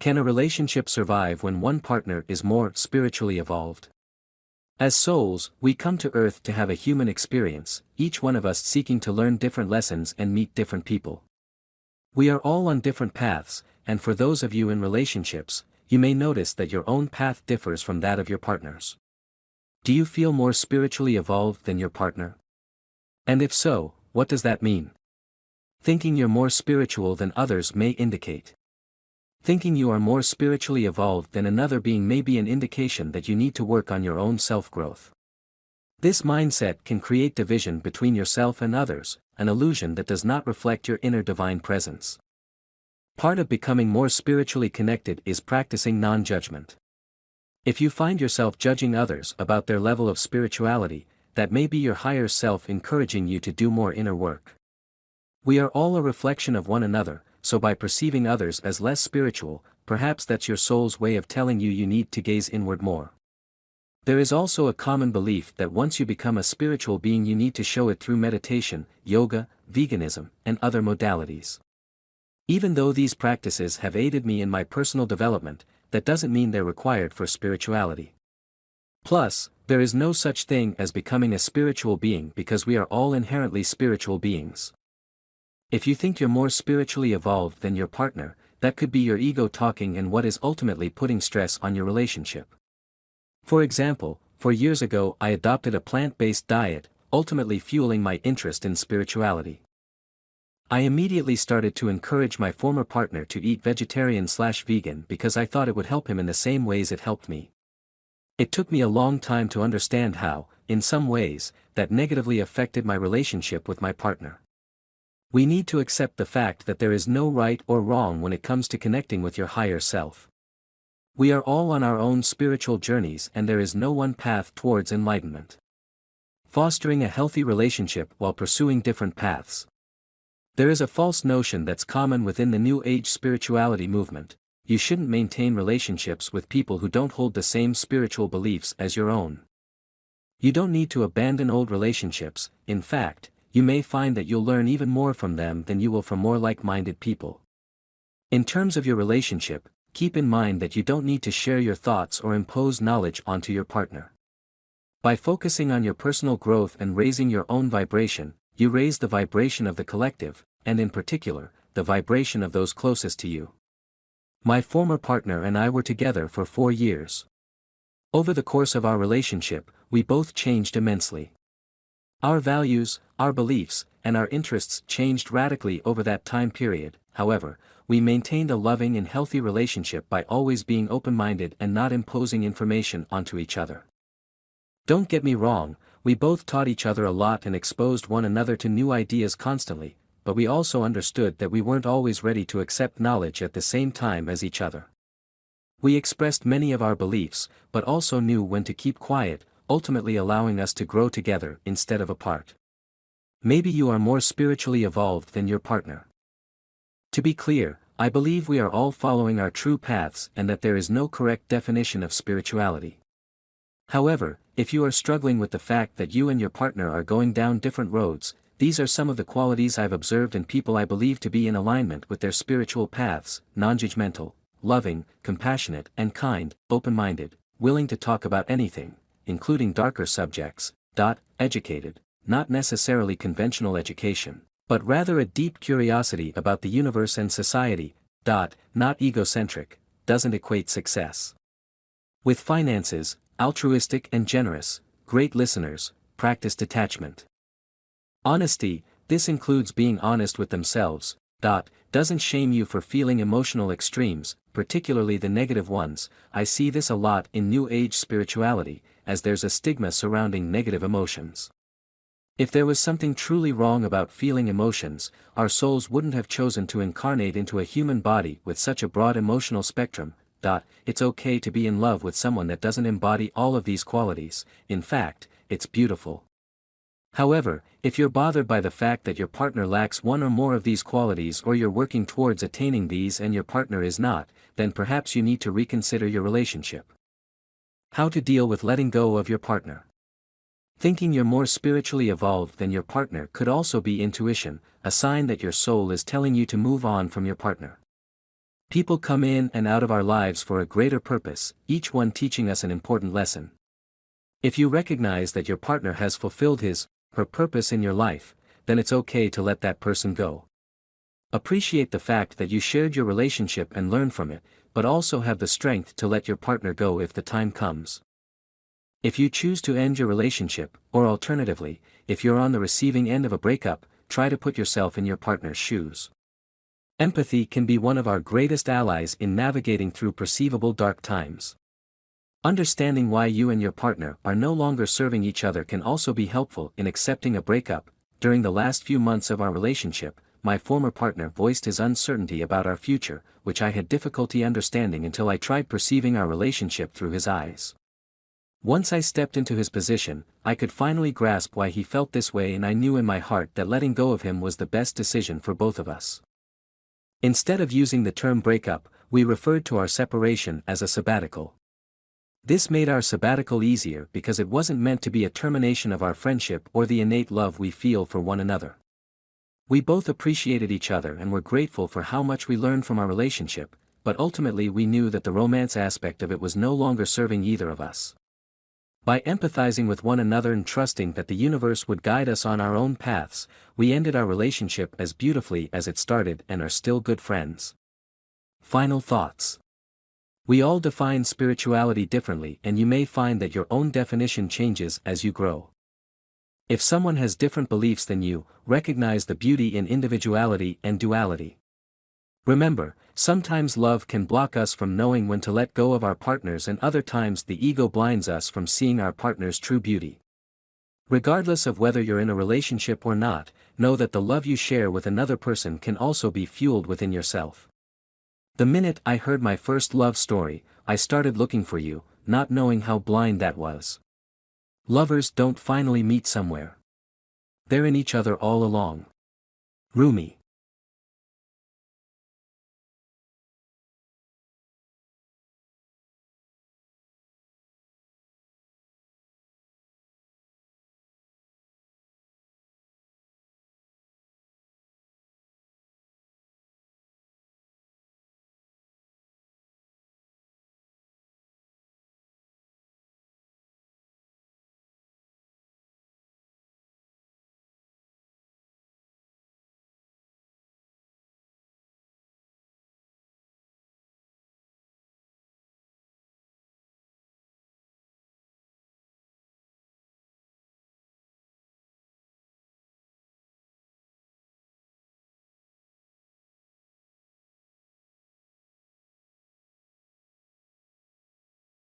Can a relationship survive when one partner is more spiritually evolved? As souls, we come to Earth to have a human experience, each one of us seeking to learn different lessons and meet different people. We are all on different paths, and for those of you in relationships, you may notice that your own path differs from that of your partner's. Do you feel more spiritually evolved than your partner? And if so, what does that mean? Thinking you're more spiritual than others may indicate. Thinking you are more spiritually evolved than another being may be an indication that you need to work on your own self-growth. This mindset can create division between yourself and others, an illusion that does not reflect your inner divine presence. Part of becoming more spiritually connected is practicing non-judgment. If you find yourself judging others about their level of spirituality, that may be your higher self encouraging you to do more inner work. We are all a reflection of one another, so by perceiving others as less spiritual, perhaps that's your soul's way of telling you you need to gaze inward more. There is also a common belief that once you become a spiritual being you need to show it through meditation, yoga, veganism, and other modalities. Even though these practices have aided me in my personal development, that doesn't mean they're required for spirituality. Plus, there is no such thing as becoming a spiritual being because we are all inherently spiritual beings. If you think you're more spiritually evolved than your partner, that could be your ego talking and what is ultimately putting stress on your relationship. For example, 4 years ago I adopted a plant-based diet, ultimately fueling my interest in spirituality. I immediately started to encourage my former partner to eat vegetarian/vegan because I thought it would help him in the same ways it helped me. It took me a long time to understand how, in some ways, that negatively affected my relationship with my partner. We need to accept the fact that there is no right or wrong when it comes to connecting with your higher self. We are all on our own spiritual journeys and there is no one path towards enlightenment. Fostering a healthy relationship while pursuing different paths. There is a false notion that's common within the New Age spirituality movement: you shouldn't maintain relationships with people who don't hold the same spiritual beliefs as your own. You don't need to abandon old relationships. In fact, you may find that you'll learn even more from them than you will from more like-minded people. In terms of your relationship, keep in mind that you don't need to share your thoughts or impose knowledge onto your partner. By focusing on your personal growth and raising your own vibration, you raise the vibration of the collective, and in particular, the vibration of those closest to you. My former partner and I were together for 4 years. Over the course of our relationship, we both changed immensely. Our values, our beliefs, and our interests changed radically over that time period. However, we maintained a loving and healthy relationship by always being open-minded and not imposing information onto each other. Don't get me wrong, we both taught each other a lot and exposed one another to new ideas constantly, but we also understood that we weren't always ready to accept knowledge at the same time as each other. We expressed many of our beliefs, but also knew when to keep quiet, ultimately allowing us to grow together instead of apart. Maybe you are more spiritually evolved than your partner. To be clear, I believe we are all following our true paths and that there is no correct definition of spirituality. However, if you are struggling with the fact that you and your partner are going down different roads, these are some of the qualities I've observed in people I believe to be in alignment with their spiritual paths: non-judgmental, loving, compassionate and kind, open-minded, willing to talk about anything, including darker subjects, educated, not necessarily conventional education, but rather a deep curiosity about the universe and society, not egocentric, doesn't equate success. With finances, altruistic and generous, great listeners, practice detachment. Honesty, this includes being honest with themselves, doesn't shame you for feeling emotional extremes, particularly the negative ones. I see this a lot in New Age spirituality, as there's a stigma surrounding negative emotions. If there was something truly wrong about feeling emotions, our souls wouldn't have chosen to incarnate into a human body with such a broad emotional spectrum. It's okay to be in love with someone that doesn't embody all of these qualities. In fact, it's beautiful. However, if you're bothered by the fact that your partner lacks one or more of these qualities, or you're working towards attaining these and your partner is not, then perhaps you need to reconsider your relationship. How to deal with letting go of your partner. Thinking you're more spiritually evolved than your partner could also be intuition, a sign that your soul is telling you to move on from your partner. People come in and out of our lives for a greater purpose, each one teaching us an important lesson. If you recognize that your partner has fulfilled her purpose in your life, then it's okay to let that person go. Appreciate the fact that you shared your relationship and learn from it, but also have the strength to let your partner go if the time comes. If you choose to end your relationship, or alternatively, if you're on the receiving end of a breakup, try to put yourself in your partner's shoes. Empathy can be one of our greatest allies in navigating through perceivable dark times. Understanding why you and your partner are no longer serving each other can also be helpful in accepting a breakup. During the last few months of our relationship, my former partner voiced his uncertainty about our future, which I had difficulty understanding until I tried perceiving our relationship through his eyes. Once I stepped into his position, I could finally grasp why he felt this way, and I knew in my heart that letting go of him was the best decision for both of us. Instead of using the term breakup, we referred to our separation as a sabbatical. This made our sabbatical easier because it wasn't meant to be a termination of our friendship or the innate love we feel for one another. We both appreciated each other and were grateful for how much we learned from our relationship, but ultimately we knew that the romance aspect of it was no longer serving either of us. By empathizing with one another and trusting that the universe would guide us on our own paths, we ended our relationship as beautifully as it started and are still good friends. Final thoughts. We all define spirituality differently, and you may find that your own definition changes as you grow. If someone has different beliefs than you, recognize the beauty in individuality and duality. Remember, sometimes love can block us from knowing when to let go of our partners, and other times the ego blinds us from seeing our partner's true beauty. Regardless of whether you're in a relationship or not, know that the love you share with another person can also be fueled within yourself. The minute I heard my first love story, I started looking for you, not knowing how blind that was. Lovers don't finally meet somewhere. They're in each other all along. Rumi.